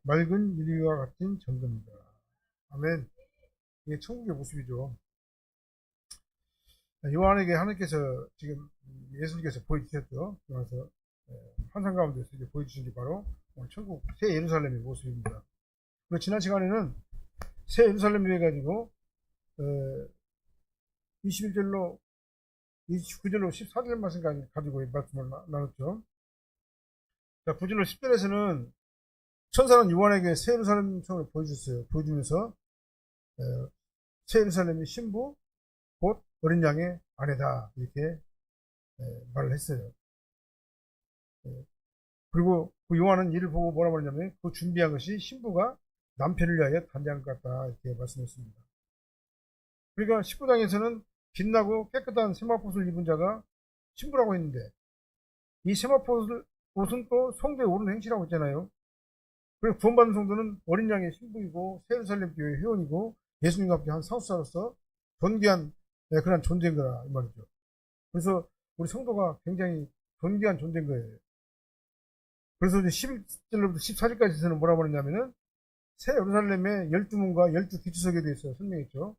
맑은 유리와 같은 정금이다. 아멘. 이게 천국의 모습이죠. 요한에게 하나님께서 지금 예수님께서 보여주셨죠. 그래서 환상 가운데서 이제 보여주신 게 바로 오늘 천국 새 예루살렘의 모습입니다. 그리고 지난 시간에는 새 예루살렘을 해가지고 21절로 29절로 14절 말씀까지 가지고 말씀을 나눴죠. 자, 9절로 10절에서는 천사는 요한에게 새 예루살렘 성을 보여줬어요. 보여주면서 새 예루살렘의 신부 곧 어린 양의 아내다 이렇게 말을 했어요. 그리고 그 요한은 이를 보고 뭐라 말했냐면 그 준비한 것이 신부가 남편을 위하여 단장한 것 같다 이렇게 말씀했습니다. 그러니까 19장에서는 빛나고 깨끗한 세마포옷을 입은 자가 신부라고 했는데 이 세마포옷은 또 성도에 오른 행실이라고 했잖아요. 그리고 구원받은 성도는 어린 양의 신부이고 새 예루살렘 교회의 회원이고 예수님과 함께 한 상수자로서 존귀한 그런 존재인 거라 이 말이죠. 그래서 우리 성도가 굉장히 존귀한 존재인 거예요. 그래서 이제 11절부터 14절까지는 뭐라고 하느냐면은 새 예루살렘의 12문과 12기초석에 대해서 설명했죠.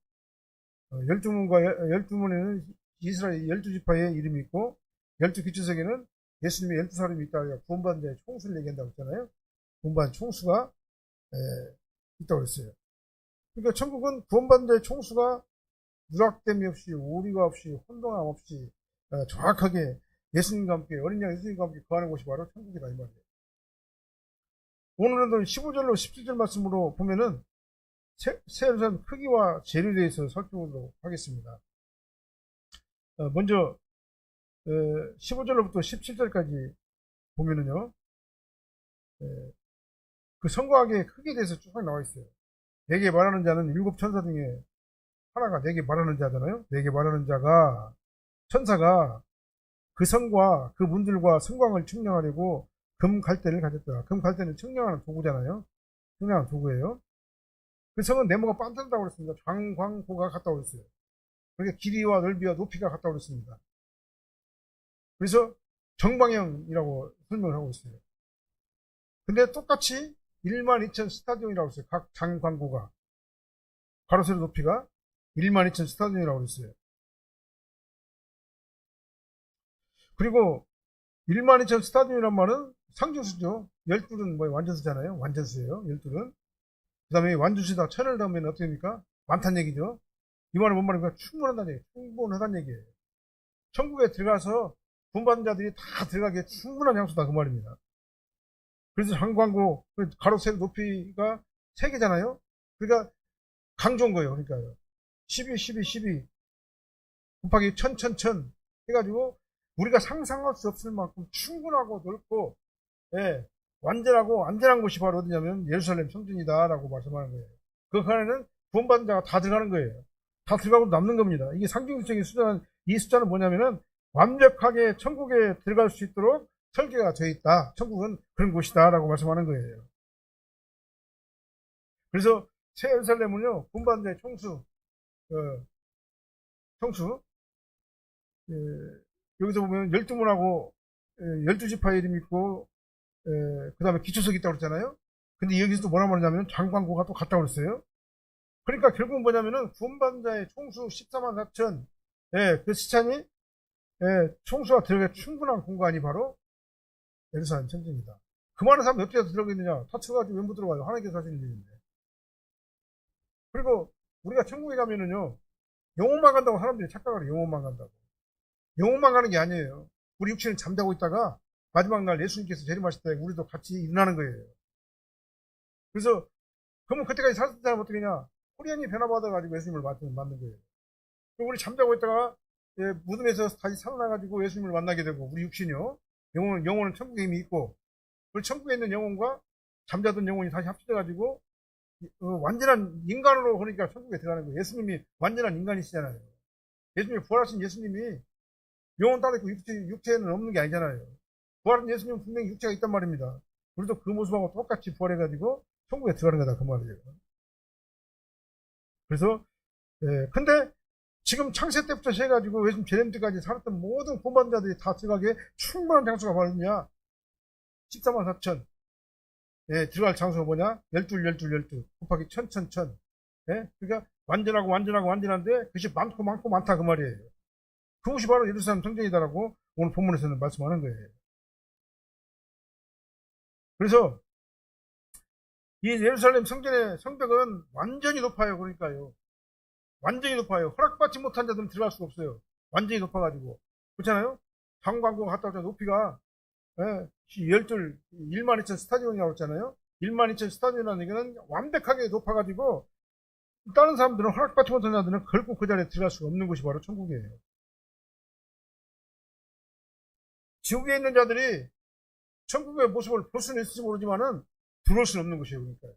12문과 12문에는 이스라엘 12지파의 이름이 있고 12기초석에는 예수님의 12사람이 있다. 구원받은 자의 총수를 얘기한다고 했잖아요. 구원받은 총수가 있다고 했어요. 그러니까 천국은 구원받은 자의 총수가 누락됨이 없이 오리가 없이 혼동함 없이 정확하게 예수님과 함께 어린 양 예수님과 함께 거하는 곳이 바로 천국이다 이 말이에요. 오늘은 15절로 17절 말씀으로 보면은 새 예루살렘 크기와 재료에 대해서 살펴보도록 하겠습니다. 먼저 15절로부터 17절까지 보면은요, 그 성곽의 크기에 대해서 쭉 나와 있어요. 내게 말하는 자는 일곱 천사 중에 하나가 내게 말하는 자잖아요. 내게 말하는 자가 천사가 그 성과 그 문들과 성곽을 측량하려고 금 갈대를 가졌더라. 금 갈대는 측량하는 도구잖아요. 측량하는 도구예요. 그 성은 네모가 반듯하다고 그랬습니다. 장광고가 같다고 그랬어요. 그러니까 길이와 넓이와 높이가 같다고 그랬습니다. 그래서 정방형이라고 설명을 하고 있어요. 근데 똑같이 12,000 스타디움이라고 했어요. 각 장광고가. 가로 세로 높이가 12,000 스타디움이라고 그랬어요. 그리고 12,000 스타디움이란 말은 상징수죠. 12은 뭐 완전수잖아요. 완전수예요. 12은. 그 다음에 완전수에다 천을 더하면 어떻게 됩니까? 많다는 얘기죠. 이 말은 뭔 말입니까? 충분하다는 얘기예요. 충분하다는 얘기예요. 천국에 들어가서 구원받은 자들이 다 들어가기에 충분한 장소다 그 말입니다. 그래서 장광고 가로 세로 높이가 3개잖아요. 그러니까 강조한 거예요. 그러니까요. 12 곱하기 1000 해가지고 우리가 상상할 수 없을 만큼 충분하고 넓고 완전하고 안전한 곳이 바로 어디냐면 예루살렘 성전이다라고 말씀하는 거예요. 그 안에는 구원받은 자가 다 들어가는 거예요. 다 들어가고 남는 겁니다. 이게 상징적인 숫자는 이 숫자는 뭐냐면은 완벽하게 천국에 들어갈 수 있도록 설계가 되어 있다. 천국은 그런 곳이다라고 말씀하는 거예요. 그래서 새 예루살렘은요 구원받은 자의 총수 여기서 보면 12문하고 12지파의 이름이 있고 그 다음에 기초석이 있다고 그랬잖아요. 근데 여기서 또 뭐라 말하냐면 장광고가 또 같다고 그랬어요. 그러니까 결국은 뭐냐면은 구원받은 자의 총수 144,000 그 시찬이 총수가 들어갈 충분한 공간이 바로 예루살렘 성전이다. 그 많은 사람이 어떻게 들어가겠느냐? 다 들어가지고 왜 못 들어가요? 하나님께서 하시는 일인데. 그리고 우리가 천국에 가면은요 영혼만 간다고 사람들이 착각을 해요. 영혼만 간다고. 영혼만 가는 게 아니에요. 우리 육신은 잠자고 있다가 마지막 날 예수님께서 재림하실 때 우리도 같이 일어나는 거예요. 그래서 그러면 그때까지 살았던 사람은 어떻게 하냐? 호련히 변화받아가지고 예수님을 만난 거예요. 우리 잠자고 있다가 무덤에서 다시 살아나가지고 예수님을 만나게 되고 우리 육신이요. 영혼은 천국에 이미 있고 우리 천국에 있는 영혼과 잠자던 영혼이 다시 합쳐져가지고 완전한 인간으로 그러니까 천국에 들어가는 거예요. 예수님이 완전한 인간이시잖아요. 예수님이 부활하신 예수님이 영혼 따로 있고 육체는 없는 게 아니잖아요. 부활한 예수님은 분명히 육체가 있단 말입니다. 우리도 그 모습하고 똑같이 부활해가지고 천국에 들어가는 거다 그 말이에요. 그래서 근데 지금 창세 때부터 시작해가지고 예수님 재림 때까지 살았던 모든 구원받은 자들이 다 들어가기에 충분한 장소가 바로냐 144,000 예, 들어갈 장소가 뭐냐? 12 곱하기 1000. 예? 그러니까 완전한데 그것이 많고 많다 그 말이에요. 그것이 바로 예루살렘 성전이다라고 오늘 본문에서는 말씀하는 거예요. 그래서 이 예루살렘 성전의 성벽은 완전히 높아요. 그러니까요. 완전히 높아요. 허락받지 못한 자들은 들어갈 수가 없어요. 완전히 높아가지고. 그렇잖아요? 장광고 갔다 오자 높이가, 예, 12,000 스타디온이라고 했잖아요. 12,000 스타디온이라는 얘기는 완벽하게 높아가지고, 다른 사람들은 허락받지 못한 자들은 결코 그 자리에 들어갈 수가 없는 곳이 바로 천국이에요. 지옥에 있는 자들이 천국의 모습을 볼 수는 있을지 모르지만은 들어올 수는 없는 곳이에요. 그러니까.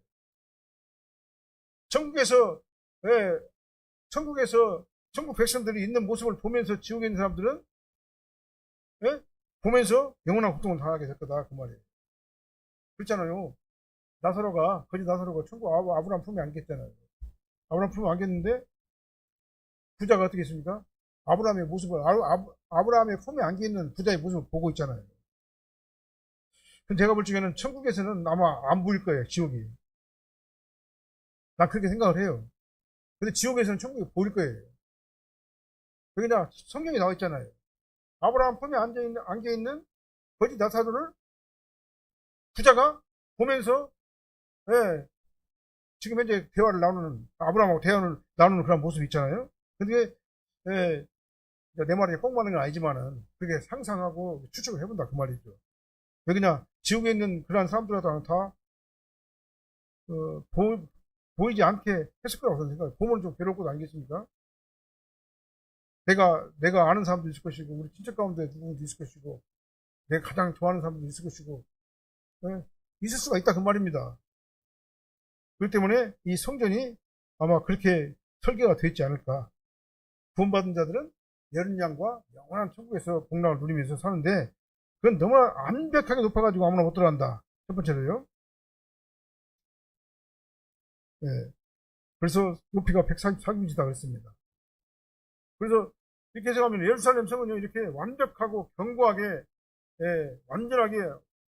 천국에서, 예, 천국 백성들이 있는 모습을 보면서 지옥에 있는 사람들은, 예? 보면서 영원한 고통을 당하게 될 거다. 그 말이에요. 그렇잖아요. 거지 나사로가 천국 아브라함 품에 안겼잖아요. 아브라함 품에 안겼는데, 부자가 어떻게 했습니까? 아브라함의 모습을, 아브라함의 품에 안겨 있는 부자의 모습을 보고 있잖아요. 근데 제가 볼 적에는 천국에서는 아마 안 보일 거예요, 지옥이. 난 그렇게 생각을 해요. 근데 지옥에서는 천국이 보일 거예요. 여기다 성경에 나와 있잖아요. 아브라함 품에 안겨 있는 거지 나사로를 부자가 보면서, 예, 지금 현재 대화를 나누는, 아브라함하고 대화를 나누는 그런 모습이 있잖아요. 근데, 예, 내 말이 꼭 맞는 건 아니지만은, 그렇게 상상하고 추측을 해본다, 그 말이죠. 왜 그냥, 지옥에 있는 그러한 사람들한테는 다, 보이지 않게 했을 거라고 생각해요. 보면 좀 괴롭고 아니겠습니까? 내가 아는 사람도 있을 것이고, 우리 친척 가운데 누구도 있을 것이고, 내가 가장 좋아하는 사람도 있을 것이고, 예, 있을 수가 있다, 그 말입니다. 그렇기 때문에 이 성전이 아마 그렇게 설계가 되어 있지 않을까. 구원받은 자들은 여린 양과 영원한 천국에서 복락을 누리면서 사는데, 그건 너무나 완벽하게 높아가지고 아무나 못 들어간다. 첫 번째로요. 예. 그래서 높이가 144규빗이다 그랬습니다. 그래서 이렇게 해석하면 예루살렘 성은요, 이렇게 완벽하고 견고하게, 예, 완전하게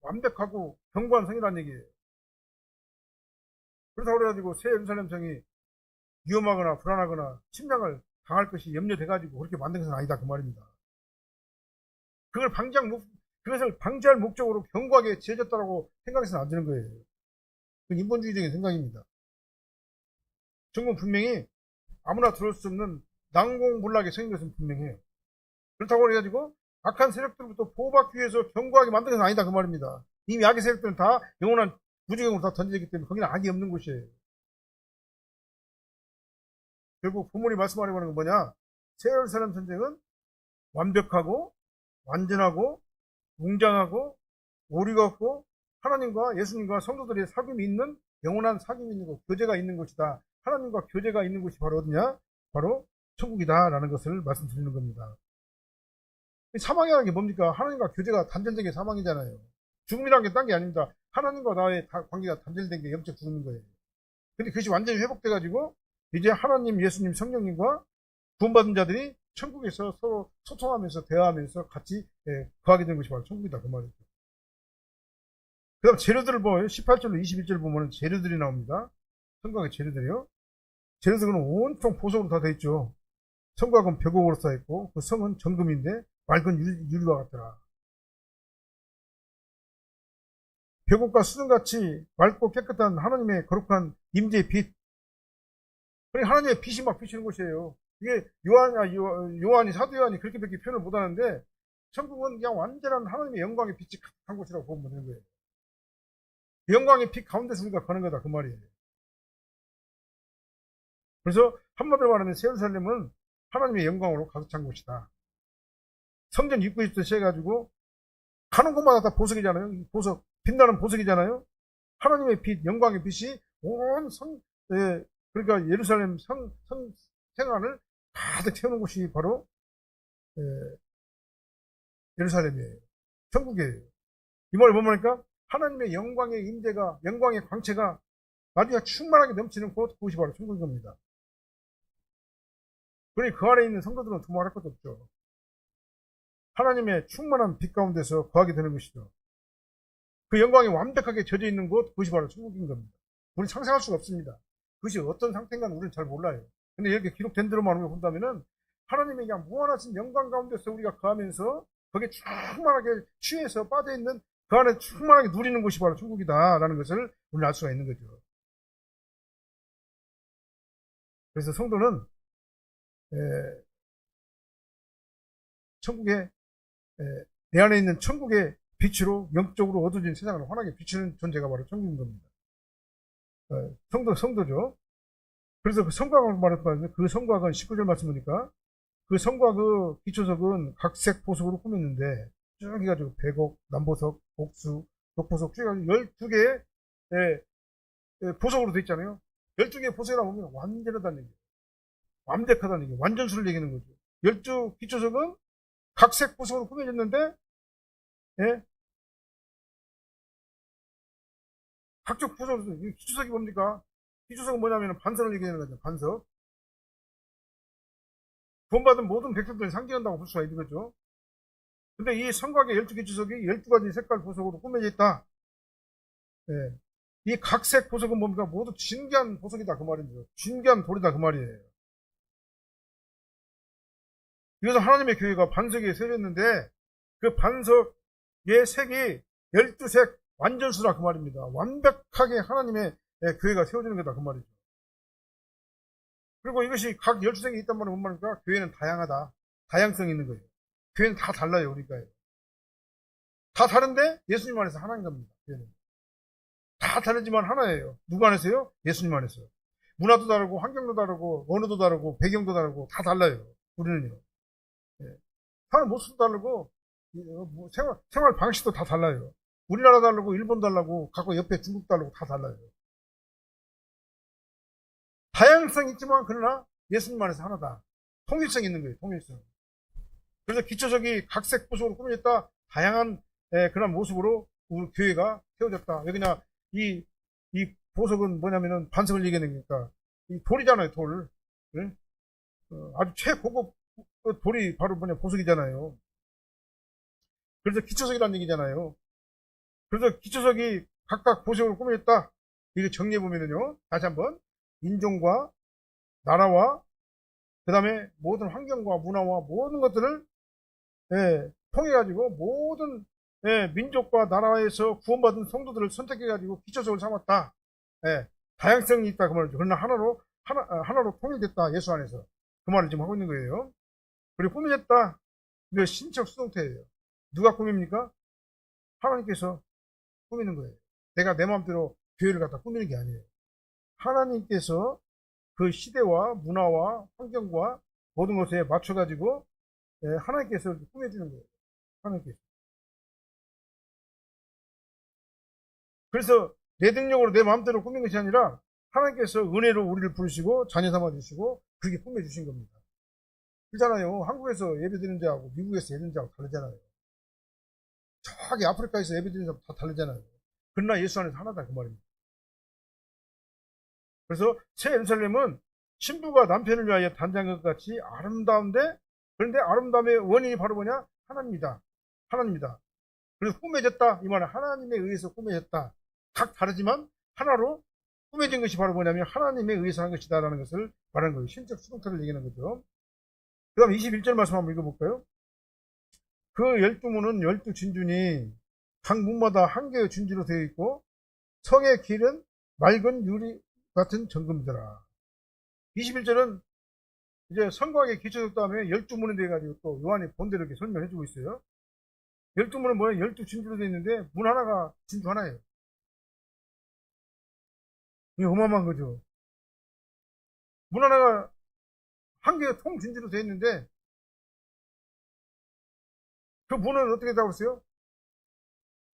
완벽하고 견고한 성이라는 얘기예요. 그렇다고 그래가지고 새 예루살렘 성이 위험하거나 불안하거나 침략을 당할 것이 염려돼가지고 그렇게 만든 것은 아니다 그 말입니다. 그것을 방지할 목적으로 견고하게 지어졌다고 생각해서는 안 되는 거예요. 그건 인본주의적인 생각입니다. 정부는 분명히 아무나 들어올 수 없는 난공불락의 성인 것은 분명해요. 그렇다고 해가지고 악한 세력들부터 보호받기 위해서 견고하게 만든 것은 아니다 그 말입니다. 이미 악의 세력들은 다 영원한 무지경으로 다 던져졌기 때문에 거기는 악이 없는 곳이에요. 결국 부모님 말씀하려고 하는 건 뭐냐? 새 예루살렘 전쟁은 완벽하고 완전하고 웅장하고 오리가 없고 하나님과 예수님과 성도들의 사귐이 있는 영원한 사귐이 있는 곳, 교제가 있는 곳이다. 하나님과 교제가 있는 곳이 바로 어디냐? 바로 천국이다라는 것을 말씀드리는 겁니다. 사망이라는 게 뭡니까? 하나님과 교제가 단절된 게 사망이잖아요. 죽음이라는 게 딴 게 아닙니다. 하나님과 나의 관계가 단절된 게 영적 죽는 거예요. 근데 그것이 완전히 회복돼가지고 이제 하나님, 예수님, 성령님과 구원받은 자들이 천국에서 서로 소통하면서 대화하면서 같이 거하게 되는 것이 바로 천국이다 그 말이죠. 그 다음 재료들을 보면 18절로 21절 보면 재료들이 나옵니다. 성곽의 재료들이요. 재료들은 온통 보석으로 다 되어 있죠. 성곽은 벽옥으로 쌓여있고 그 성은 정금인데 맑은 유리와 같더라. 벽옥과 수등같이 맑고 깨끗한 하나님의 거룩한 임재의 빛. 하나님의 빛이 막 비치는 곳이에요. 이게 요한이 사도 요한이 그렇게밖에 표현을 못하는데 천국은 그냥 완전한 하나님의 영광의 빛이 가득한 곳이라고 보면 되는 거예요. 영광의 빛 가운데서 우리가 거는 거다 그 말이에요. 그래서 한마디로 말하면 새 예루살렘은 하나님의 영광으로 가득 찬 곳이다. 성전 입구에서 시작해가지고 가는 곳마다 다 보석이잖아요. 보석, 빛나는 보석이잖아요. 하나님의 빛, 영광의 빛이 온 그러니까 예루살렘 생활을 가득 채우는 곳이 바로 예루살렘이에요. 천국이에요. 이 말을 뭐니까 하나님의 영광의 임재가, 영광의 광채가 나중에 충만하게 넘치는 그곳이 바로 천국인 겁니다. 그러니 그 안에 있는 성도들은 두말할 것도 없죠. 하나님의 충만한 빛 가운데서 거하게 되는 것이죠. 그 영광이 완벽하게 젖어 있는 곳, 그것이 바로 천국인 겁니다. 우리는 상상할 수가 없습니다. 그것이 어떤 상태인가는 우리는 잘 몰라요. 근데 이렇게 기록된 대로만 본다면은 하나님의 그냥 무한하신 영광 가운데서 우리가 거하면서 거기에 충만하게 취해서 빠져있는 그 안에 충만하게 누리는 곳이 바로 천국이다라는 것을 우리는 알 수가 있는 거죠. 그래서 성도는 천국에 내 안에 있는 천국의 빛으로 영적으로 어두워진 세상을 환하게 비추는 존재가 바로 천국인 겁니다. 성도죠. 그래서 그 성곽을 말했거든요. 그 성곽은 19절 말씀 보니까 그 성곽 그 기초석은 각색 보석으로 꾸몄는데 쭉 해가지고 백옥, 남보석, 옥수, 독보석 쭉 해가지고 12개의 보석으로 되어 있잖아요. 12개의 보석이라 보면 완전하다는 얘기예요. 완벽하다는 얘기예요. 완전수를 얘기하는 거죠. 12 기초석은 각색 보석으로 꾸며졌는데 예? 각종 보석, 기초석이 뭡니까? 기초석은 뭐냐면 반석을 얘기하는 거죠. 반석. 구원받은 모든 백성들을 상징한다고 볼 수가 있는 거죠. 근데 이 성곽의 12기초석이 12가지 색깔 보석으로 꾸며져 있다. 예. 이 각색 보석은 뭡니까? 모두 진귀한 보석이다. 그 말이죠. 진귀한 돌이다. 그 말이에요. 그래서 하나님의 교회가 반석에 세워졌는데 그 반석의 색이 12색 완전수라 그 말입니다. 완벽하게 하나님의 교회가 세워지는 거다. 그 말이죠. 그리고 이것이 각 12색이 있단 말은 뭔 말입니까? 교회는 다양하다. 다양성이 있는 거예요. 교회는 다 달라요. 그러니까요. 다 다른데 예수님 안에서 하나인 겁니다. 교회는. 다 다르지만 하나예요. 누구 안에서요? 예수님 안에서. 문화도 다르고 환경도 다르고 언어도 다르고 배경도 다르고 다 달라요. 우리는요. 사람 모습도 다르고 생활 방식도 다 달라요. 우리나라 다르고 일본 다르고 각각 옆에 중국 다르고 다 달라요. 다양성이 있지만 그러나 예수님 안에서 하나다. 통일성이 있는 거예요. 통일성. 그래서 기초적이 각색 보석으로 꾸며졌다. 다양한 그런 모습으로 우리 교회가 세워졌다. 왜냐 이 보석은 뭐냐면은 반석을 얘기하는 거니까 이 돌이잖아요. 돌. 네? 아주 최고급 돌이 바로 보석이잖아요. 그래서 기초석이라는 얘기잖아요. 그래서 기초석이 각각 보석으로 꾸며졌다. 이거 정리해보면은요. 다시 한번. 인종과 나라와 그 다음에 모든 환경과 문화와 모든 것들을 통해가지고 모든 민족과 나라에서 구원받은 성도들을 선택해가지고 기초석을 삼았다. 다양성이 있다 그 말이죠. 그러나 하나로 통일됐다. 예수 안에서. 그 말을 지금 하고 있는 거예요. 그리고 꾸며졌다. 이거 신적 수동태예요. 누가 꾸밉니까? 하나님께서 꾸미는 거예요. 내가 내 마음대로 교회를 갖다 꾸미는 게 아니에요. 하나님께서 그 시대와 문화와 환경과 모든 것에 맞춰가지고 하나님께서 꾸며주는 거예요. 하나님께서. 그래서 내 능력으로 내 마음대로 꾸민 것이 아니라 하나님께서 은혜로 우리를 부르시고 자녀 삼아주시고 그렇게 꾸며주신 겁니다. 그렇잖아요. 한국에서 예배드리는 자하고 미국에서 예배드리는 자하고 다르잖아요. 저기 아프리카에서 예배드리는 자하고 다 다르잖아요. 그러나 예수 안에서 하나다 그 말입니다. 그래서 새 예루살렘은 신부가 남편을 위하여 단장한 것 같이 아름다운데 그런데 아름다움의 원인이 바로 뭐냐? 하나님이다. 하나님이다. 그래서 꾸며졌다. 이 말은 하나님에 의해서 꾸며졌다. 각 다르지만 하나로 꾸며진 것이 바로 뭐냐면 하나님에 의해서 한 것이다 라는 것을 말하는 거예요. 신적 수동태를 얘기하는 거죠. 그 다음 21절 말씀 한번 읽어볼까요? 그 12문은 12진주니 각 문마다 한 개의 진주로 되어 있고 성의 길은 맑은 유리 같은 정금이더라. 21절은 이제 성곽의 기초적 다음에 12문에 대해 가지고 또 요한이 본대로 이렇게 설명해 주고 있어요. 12문은 뭐예요? 12진주로 되어 있는데 문 하나가 진주 하나예요. 이게 어마어마한 거죠. 문 하나가 한 개의 통 진주로 되어 있는데 그 문은 어떻게 되고 있어요?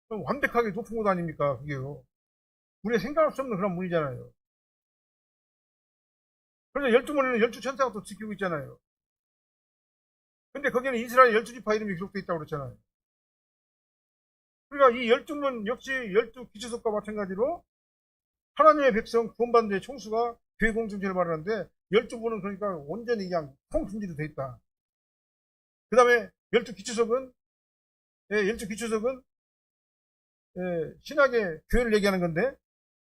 완벽하게 높은 곳 아닙니까? 그게요. 우리가 생각할 수 없는 그런 문이잖아요. 그래서 12문에는 12천사가 또 지키고 있잖아요. 근데 거기는 이스라엘 12지파 이름이 기록되어 있다고 그랬잖아요. 그러니까 이 12문 역시 12기초석과 마찬가지로 하나님의 백성 구원받는 자의 총수가 교회 공동체를 말하는데 12문은 그러니까 온전히 그냥 통순지로 되어 있다. 그 다음에 12기초석은 신학의 교회를 얘기하는 건데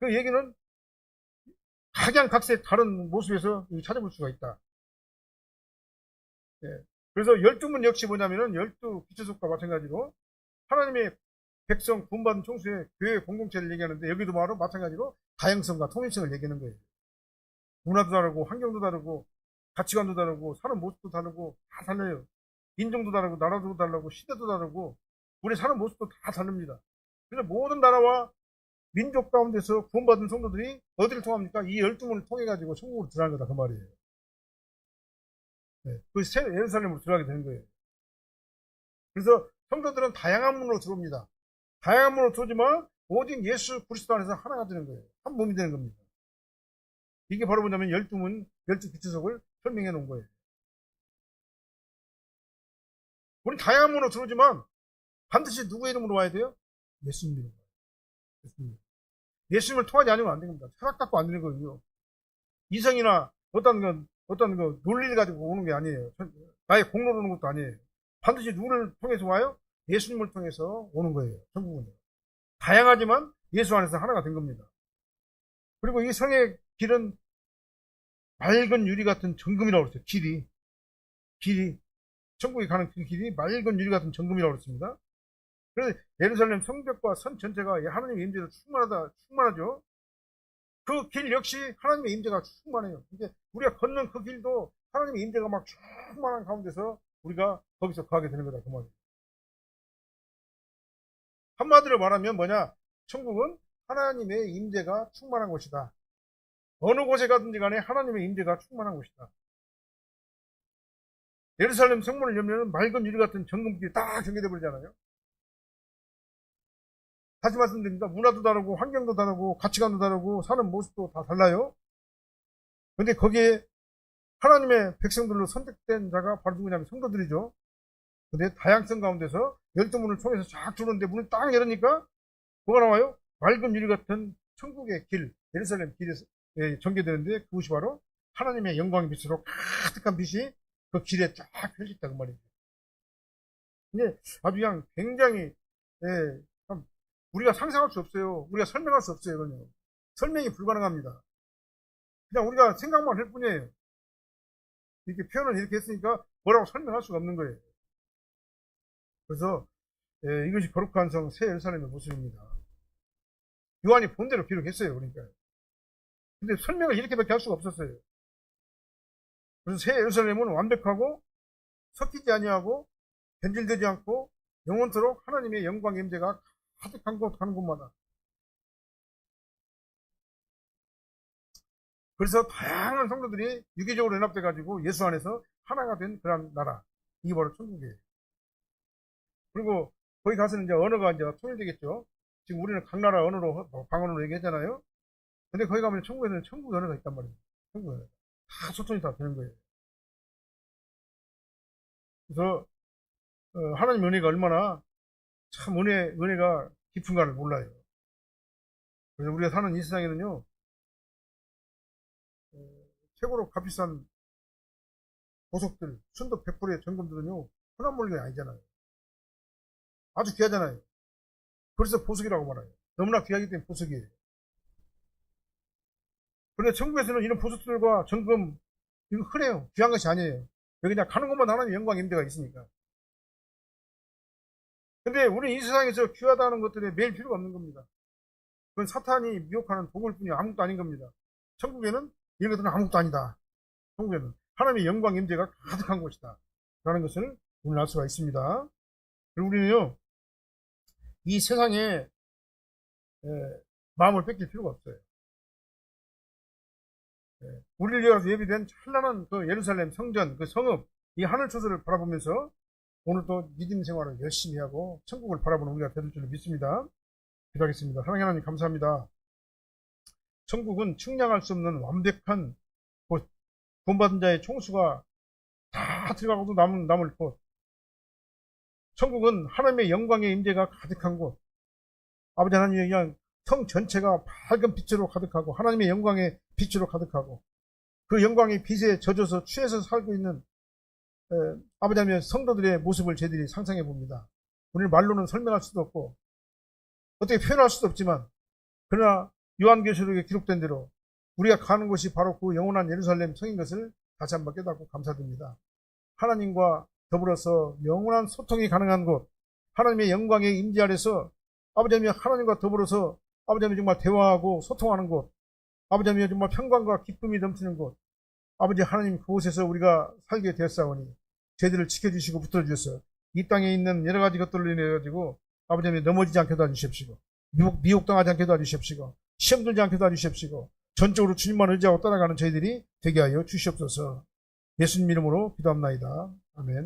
그 얘기는 각양각색 다른 모습에서 찾아볼 수가 있다. 예. 그래서 12문 역시 뭐냐면은 12기초석과 마찬가지로 하나님의 백성 구원받은 총수의 교회 공동체를 얘기하는데 여기도 바로 마찬가지로 다양성과 통일성을 얘기하는 거예요. 문화도 다르고 환경도 다르고 가치관도 다르고 사는 모습도 다르고 다 달라요. 인종도 다르고 나라도 다르고 시대도 다르고 우리 사는 모습도 다 다릅니다. 그래서 모든 나라와 민족 가운데서 구원받은 성도들이 어디를 통합니까? 이 12문을 통해 가지고 천국으로 들어가는 거다 그 말이에요. 네. 그 새 예루살렘으로 들어가게 되는 거예요. 그래서 성도들은 다양한 문으로 들어옵니다. 다양한 문으로 들어오지만 오직 예수 그리스도 안에서 하나가 되는 거예요. 한 몸이 되는 겁니다. 이게 바로 뭐냐면 12문, 12기초석을 설명해 놓은 거예요. 우리 다양한 문으로 들어오지만 반드시 누구의 이름으로 와야 돼요? 예수님 이름으로. 예수님. 예수님을 통하지 않으면 안 됩니다. 철학 갖고 안 되는 거예요. 이성이나 어떤 논리를 가지고 오는 게 아니에요. 나의 공로로 오는 것도 아니에요. 반드시 누구를 통해서 와요? 예수님을 통해서 오는 거예요. 천국은요. 다양하지만 예수 안에서 하나가 된 겁니다. 그리고 이 성의 길은 맑은 유리 같은 정금이라고 그랬어요. 길이. 천국에 가는 그 길이 맑은 유리 같은 정금이라고 그랬습니다. 그래서 예루살렘 성벽과 선 전체가 하나님의 임재로 충만하죠. 그 길 역시 하나님의 임재가 충만해요. 이게 우리가 걷는 그 길도 하나님의 임재가 막 충만한 가운데서 우리가 거기서 가게 되는 거다 그 말이에요. 한마디로 말하면 뭐냐? 천국은 하나님의 임재가 충만한 곳이다. 어느 곳에 가든지 간에 하나님의 임재가 충만한 곳이다. 예루살렘 성문을 열면 맑은 유리 같은 정금길이 딱 전개돼 버리잖아요. 다시 말씀드립니다. 문화도 다르고 환경도 다르고 가치관도 다르고 사는 모습도 다 달라요. 근데 거기에 하나님의 백성들로 선택된 자가 바로 누구냐면 성도들이죠. 근데 다양성 가운데서 12문을 통해서 쫙 들어오는데 문을 딱 열으니까 뭐가 나와요? 맑은 유리 같은 천국의 길, 예루살렘 길에서 전개되는데 그것이 바로 하나님의 영광의 빛으로 가득한 빛이 그 길에 쫙 펼쳐있다 그 말이죠. 근데 아주 그냥 굉장히 우리가 상상할 수 없어요. 우리가 설명할 수 없어요. 이거는. 설명이 불가능합니다. 그냥 우리가 생각만 할 뿐이에요. 이렇게 표현을 이렇게 했으니까 뭐라고 설명할 수가 없는 거예요. 그래서 이것이 거룩한 성 새 예루살렘의 모습입니다. 요한이 본대로 기록했어요. 그러니까. 근데 설명을 이렇게밖에 할 수가 없었어요. 그래서 새 예루살렘은 완벽하고 섞이지 아니하고 변질되지 않고 영원토록 하나님의 영광 임재가 가득한 곳 가는 곳마다. 그래서 다양한 성도들이 유기적으로 연합돼 가지고 예수 안에서 하나가 된 그런 나라. 이게 바로 천국이에요. 그리고 거기 가서는 이제 언어가 이제 통일되겠죠. 지금 우리는 각 나라 언어로 방언으로 얘기했잖아요. 근데 거기 가면 천국에는 천국 언어가 있단 말이에요. 천국 언어. 다 소통이 다 되는 거예요. 그래서 하나님 은혜가 얼마나 참 은혜가 깊은가를 몰라요. 그래서 우리가 사는 이 세상에는요, 최고로 값비싼 보석들, 순도 100%의 정금들은요, 흔한 물건이 아니잖아요. 아주 귀하잖아요. 그래서 보석이라고 말해요. 너무나 귀하기 때문에 보석이에요. 그런데 천국에서는 이런 보석들과 정금, 이거 흔해요. 귀한 것이 아니에요. 여기 그냥 가는 것만 하나님 영광 임재가 있으니까. 근데 우리 이 세상에서 귀하다는 것들에 매일 필요가 없는 겁니다. 그건 사탄이 미혹하는 도구일 뿐이 아무것도 아닌 겁니다. 천국에는 이런 것들은 아무것도 아니다. 천국에는 하나님의 영광 임재가 가득한 곳이다. 라는 것을 오늘 알 수가 있습니다. 그리고 우리는요, 이 세상에 마음을 뺏길 필요가 없어요. 우리를 위해서 예비된 찬란한 그 예루살렘 성전, 그 성읍, 이 하늘 초소를 바라보면서 오늘도 믿음 생활을 열심히 하고 천국을 바라보는 우리가 되는 줄로 믿습니다. 기도하겠습니다. 사랑하는 하나님 감사합니다. 천국은 측량할 수 없는 완벽한 곳, 구원받은 자의 총수가 다 들어가고도 남을 곳. 천국은 하나님의 영광의 임재가 가득한 곳. 아버지 하나님의 그냥 성 전체가 밝은 빛으로 가득하고 하나님의 영광의 빛으로 가득하고 그 영광의 빛에 젖어서 취해서 살고 있는 아버지 하나님의 성도들의 모습을 저희들이 상상해 봅니다. 오늘 말로는 설명할 수도 없고 어떻게 표현할 수도 없지만, 그러나 요한계시록에 기록된 대로 우리가 가는 곳이 바로 그 영원한 예루살렘 성인 것을 다시 한번 깨닫고 감사드립니다. 하나님과 더불어서 영원한 소통이 가능한 곳, 하나님의 영광의 임재 아래서 아버지 하나님과 더불어서 아버지 정말 대화하고 소통하는 곳, 아버지 정말 평강과 기쁨이 넘치는 곳, 아버지 하나님 그곳에서 우리가 살게 되었사오니 저희들을 지켜주시고 붙들어주셔서 이 땅에 있는 여러 가지 것들로 인해 가지고 아버지 넘어지지 않게 도와주십시고, 미혹당하지 않게 도와주십시고, 시험 들지 않게 도와주십시고, 전적으로 주님만 의지하고 따라가는 저희들이 되게 하여 주시옵소서. 예수님 이름으로 기도합나이다. 아멘.